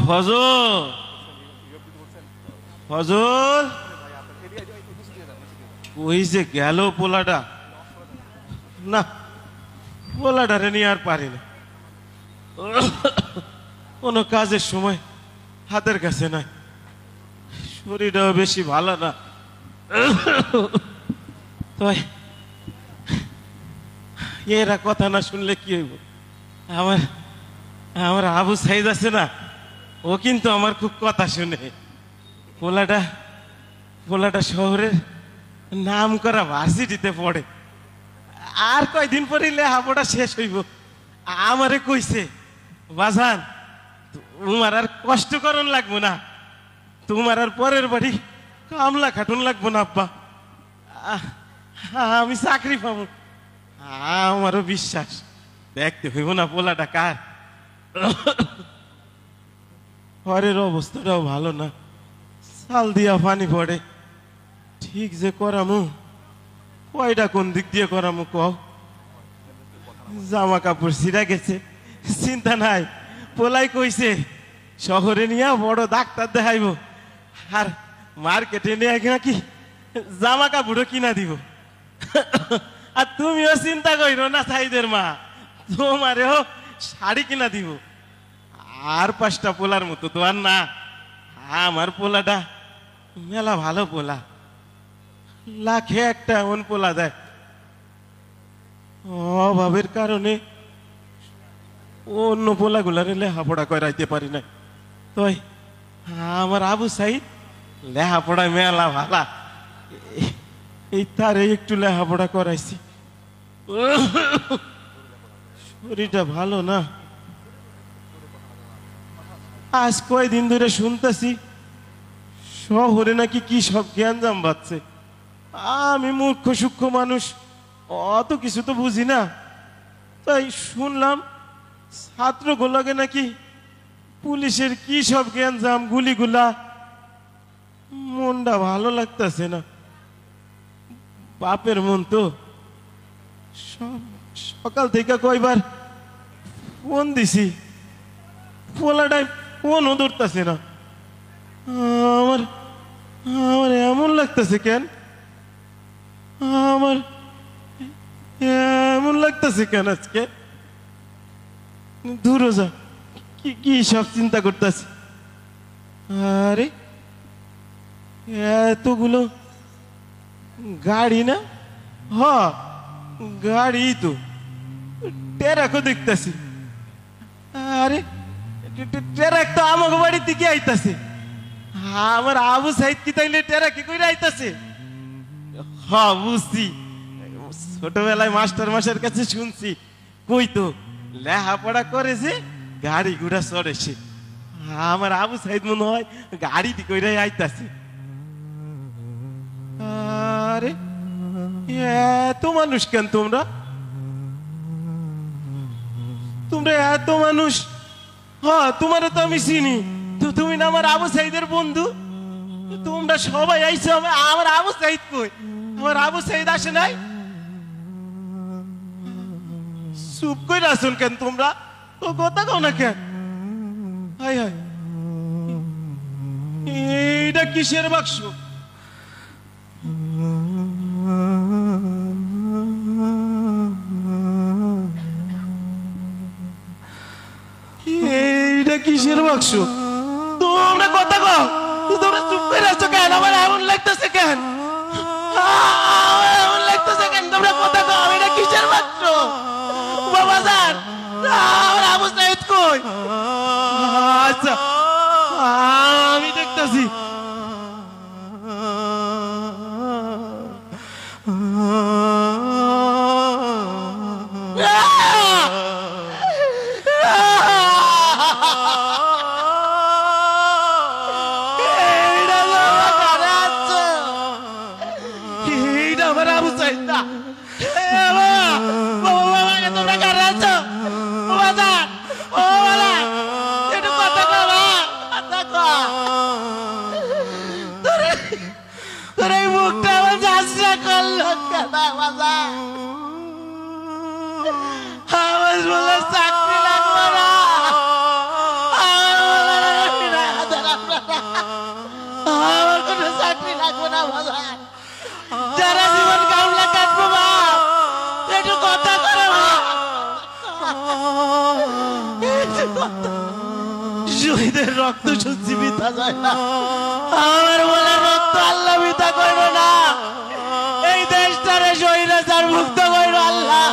ফজল, ফজল ওই যে গেল পোলাটা, না পোলাটারে নিয়ে আর পারি না, কোনো কাজের সময় হাতের কাছে নাই, শরীরটাও বেশি ভালো না। তাই এরা কথা না শুনলে কি হইব? আমার আমার আবু সাইদ আছে না, ও কিন্তু আমার খুব কথা শুনে। পোলাটা পোলাটা শহরের নাম করা ভার্সিটিতে পড়ে, আর কয়দিন পরে লেখাপড়া শেষ হইব। আমারে কইছে, বাজান তোমার আর কষ্ট করন লাগবো না, তোমার আর পরের বাড়ি কামলা খাটুন লাগবো না আব্বা, আমি চাকরি পাবো। আমারও বিশ্বাস, দেখতে হইব না পোলাটা কার। ঘরের অবস্থাটাও ভালো না, চাল দিয়া পানি পড়ে, ঠিক যে করামু কয়টা কোন দিক দিয়ে করামু কও? জামা কাপড় ছিঁড়া গেছে, চিন্তা নাই, পোলাই কইছে শহরে নিয়ে বড় ডাক্তার দেখাইব, আর মার্কেটে নিয়ে নাকি জামা কাপড়ও কিনা দিব। আর তুমিও চিন্তা করিও না সাইদের মা, তোমারেও শাড়ি কিনা দিব। আর 5টা পোলার মতো তো আর না, আমার পোলাটা মেলা ভালো পোলা, লাখে একটা এমন পোলা দেয়। অভাবের কারণে অন্য পোলাগুলারে লেখাপড়া করাইতে পারি না, তাই আমার আবু সাইদ লেখাপড়ায় মেলা ভালা, এই তারে একটু লেখাপড়া করাইছি। শরীরটা ভালো না, আজ কয়দিন ধরে শুনতেছি শহরে নাকি কি সব জ্ঞানজাম বাড়ছে। আমি মূর্খ সূক্ষ্ম মানুষ, অত কিছু তো বুঝি না, তাই শুনলাম ছাত্রগুলোকে নাকি পুলিশের কি সব জ্ঞানজাম, গুলিগুলা। মনটা ভালো লাগতেছে না, বাপের মন তো। সকাল থেকে কয়বার ফোন দিছি, পোলাটাই ফোনও ধরতেছে না। আমার আমার এমন লাগতেছে কেন, আমার এমন লাগতেছে কেন আজকে? দূরে যা, কি কি সব চিন্তা করতেছি। আরে এতগুলো গাড়ি না, হ গাড়ি তো, টেরাকও দেখতেছি। আরে টেরাক তো আমাকে বাড়ির দিকে আইতাছে, আমার আবু সাইদ কি তাইলে টেরাকে কইরা আইতাছে? হ বুঝছি, ছোটবেলায় মাস্টার মাসের কাছে শুনছি, কই তো লেখাপড়া করেছে, গাড়ি ঘোড়া চড়েছে। আমার আবু সাইদ মনে হয় গাড়ি দি কইরাই আইতাছে। আরে এত মানুষ কেন তোমরা? তোমরা এত মানুষ? হ্যাঁ তোমারও তো আমি চিনি, তো তুমি না আমার আবু সাইদের বন্ধু? তোমরা সবাই আইছো, আমার আবু সাইদ কই? আমার আবু সাইদ আসে নাই? চুপ করে আসুন কেন তোমরা? তো কথা কও না কেন? হায় হায়, এইটা কিসের বাক্স? এইটা কিসের বাক্স? তোমরা কথা কও, তোমরা চুপ করে আছো কেন? আমার এমন লাগতেছে কেন? এমন লাগতেছে কেন? তোমরা কথা কও, এটা কিসের বাক্স? বাবা স্যার, আমার আবু সাইদ কই? আচ্ছা আমি দেখতেছি। রাখবো না বাজান। যারা জীবন কামলা কাটবো বাপ, একটু কথা করে বাপ। শহীদের রক্ত সহ্য বিতা যায় না। আমার বলে রক্ত আল্লাহ বিতা করবো না, এই দেশটারে স্বৈরাচার মুক্ত করবো আল্লাহ।